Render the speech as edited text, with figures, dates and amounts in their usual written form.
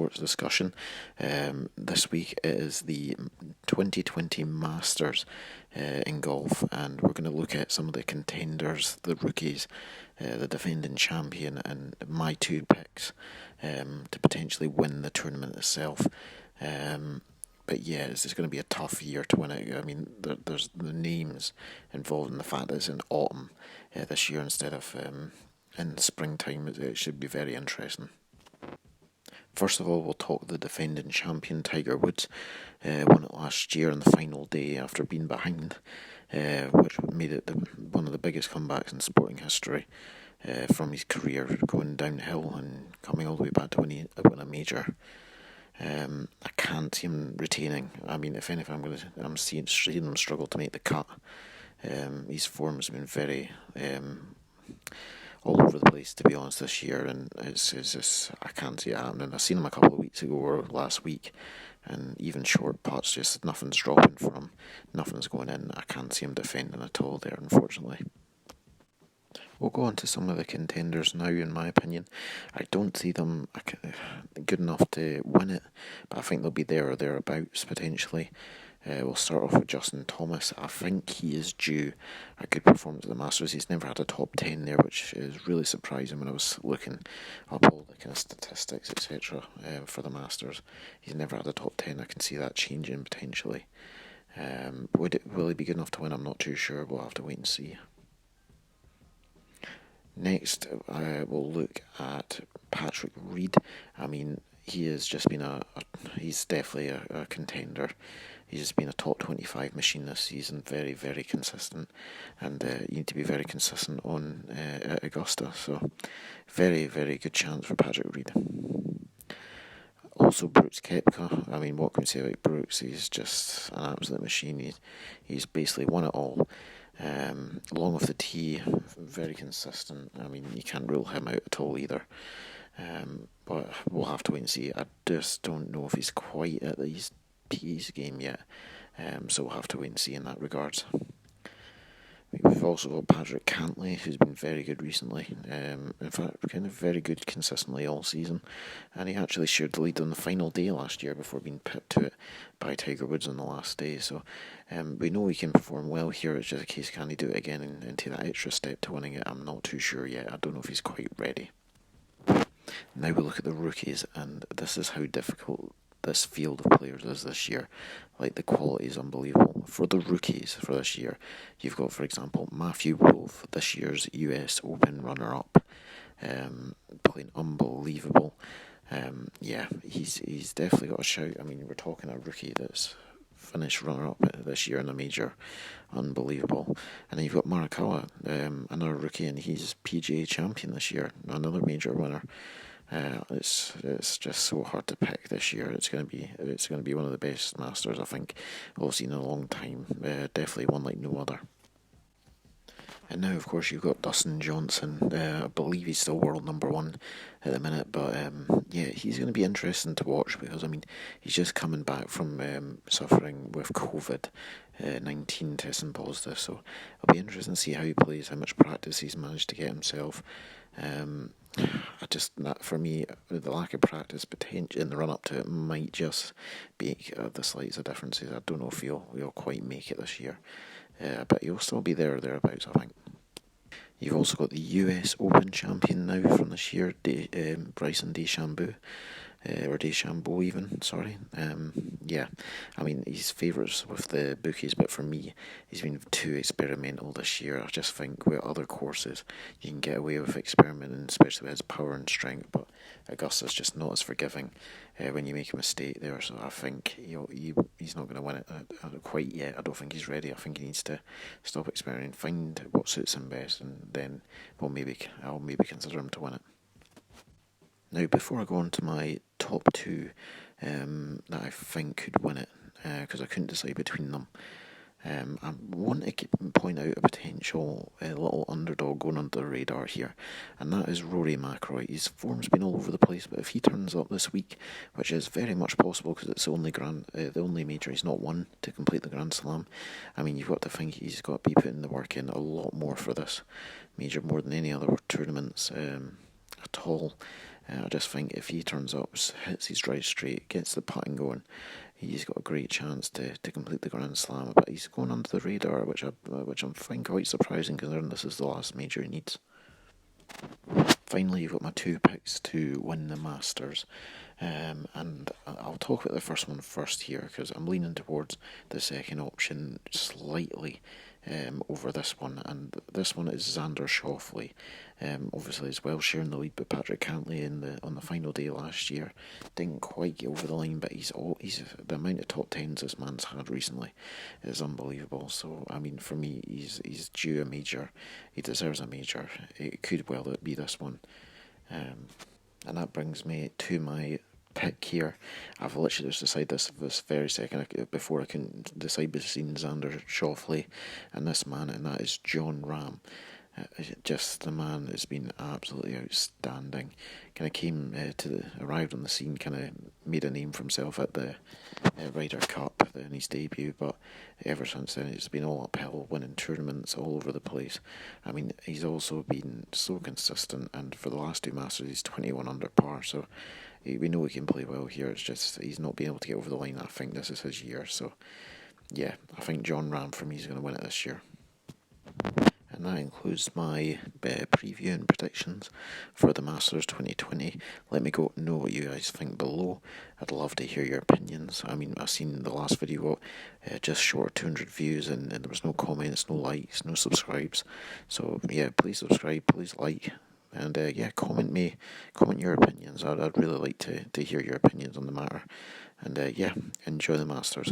sports discussion. This week it is the 2020 Masters in golf, and we're going to look at some of the contenders, the rookies, the defending champion, and my two picks to potentially win the tournament itself. But yeah, it's going to be a tough year to win it. I mean, there's the names involved in the fact that it's in autumn this year instead of in springtime. It should be very interesting. First of all, we'll talk the defending champion, Tiger Woods. Won it last year on the final day after being behind, which made it one of the biggest comebacks in sporting history from his career, going downhill and coming all the way back to win a major. I can't see him retaining. I mean, if anything, I'm seeing him struggle to make the cut. His form has been very all over the place, to be honest, this year, and it's just, I can't see it happening. I seen him a couple of weeks ago or last week, and even short putts, just nothing's dropping for him, nothing's going in. I can't see him defending at all there, unfortunately. We'll go on to some of the contenders now, in my opinion. I don't see them good enough to win it, but I think they'll be there or thereabouts, potentially. We'll start off with Justin Thomas. I think he is due a good performance at the Masters. He's never had a top 10 there, which is really surprising when I was looking up all the kind of statistics, etc. For the Masters. He's never had a top 10. I can see that changing potentially. Will he be good enough to win? I'm not too sure. We'll have to wait and see. Next, we'll look at Patrick Reed. I mean, he has just been he's definitely a contender. He's just been a top 25 machine this season, very, very consistent, and you need to be very consistent on at Augusta, so very, very good chance for Patrick Reed. Also, Brooks Koepka. I mean, what can we say about Brooks? He's just an absolute machine. He's basically won it all. Along with the tee, very consistent. I mean, you can't rule him out at all either. But we'll have to wait and see. I just don't know if he's quite at his tees game yet. So we'll have to wait and see in that regard. We've also got Patrick Cantlay, who's been very good recently. In fact, kind of very good consistently all season. And he actually shared the lead on the final day last year before being pipped to it by Tiger Woods on the last day. So we know he can perform well here. It's just a case, can he do it again and take that extra step to winning it? I'm not too sure yet. I don't know if he's quite ready. Now we look at the rookies, and this is how difficult this field of players is this year. Like, the quality is unbelievable. For the rookies for this year, you've got, for example, Matthew Wolff, this year's US Open runner-up, playing unbelievable. Yeah, he's definitely got a shout. I mean, we're talking a rookie that's finished runner-up this year in a major, unbelievable. And then you've got Morikawa, another rookie, and he's PGA champion this year, another major winner. It's just so hard to pick this year. It's going to be one of the best Masters I think we've seen in a long time. Definitely one like no other. And now, of course, you've got Dustin Johnson. I believe he's still world number one at the minute, but yeah, he's going to be interesting to watch because, I mean, he's just coming back from suffering with COVID-19, testing positive, so it'll be interesting to see how he plays, how much practice he's managed to get himself. For me, the lack of practice potential in the run-up to it might just make the slightest of differences. I don't know if he'll quite make it this year. But he'll still be there or thereabouts, I think. You've also got the US Open champion now from this year, Bryson DeChambeau, or DeChambeau even, sorry. Yeah, I mean, he's favourites with the bookies, but for me, he's been too experimental this year. I just think with other courses, you can get away with experimenting, especially with his power and strength, but Augusta's just not as forgiving when you make a mistake there, so I think he's not going to win it quite yet. I don't think he's ready. I think he needs to stop experimenting, find what suits him best, and then I'll maybe consider him to win it. Now, before I go on to my top two that I think could win it, because I couldn't decide between them, I want to point out a potential little underdog going under the radar here, and that is Rory Mcroy. His form's been all over the place, but if he turns up this week, which is very much possible because it's the only major he's not won to complete the Grand Slam, I mean, you've got to think he's got to be putting the work in a lot more for this major, more than any other tournaments. at all. I just think if he turns up, hits his drive straight, gets the putting going, he's got a great chance to complete the Grand Slam. But he's going under the radar, which I'm finding quite surprising, considering this is the last major he needs. Finally, you've got my two picks to win the Masters, and I'll talk about the first one first here, because I'm leaning towards the second option slightly over this one, and this one is Xander Schauffele. Obviously as well, sharing the lead with Patrick Cantlay on the final day last year. Didn't quite get over the line, but he's the amount of top tens this man's had recently is unbelievable. So I mean, for me, he's due a major. He deserves a major. It could well be this one, and that brings me to my pick here. I've literally just decided this very second before I can decide between Xander Schauffele and this man, and that is Jon Rahm. Just the man has been absolutely outstanding. Kind of arrived on the scene, kind of made a name for himself at the Ryder Cup in his debut, but ever since then it's been all uphill, winning tournaments all over the place. I mean, he's also been so consistent, and for the last two Masters he's 21 under par, so we know he can play well here. It's just he's not been able to get over the line. I think this is his year, so yeah, I think Jon Rahm for me is going to win it this year. And that includes my preview and predictions for the Masters 2020. Let me know what you guys think below. I'd love to hear your opinions. I mean, I've seen the last video just short of 200 views, and there was no comments, no likes, no subscribes. So yeah, please subscribe, please like, and comment your opinions. I'd really like to hear your opinions on the matter. And enjoy the Masters.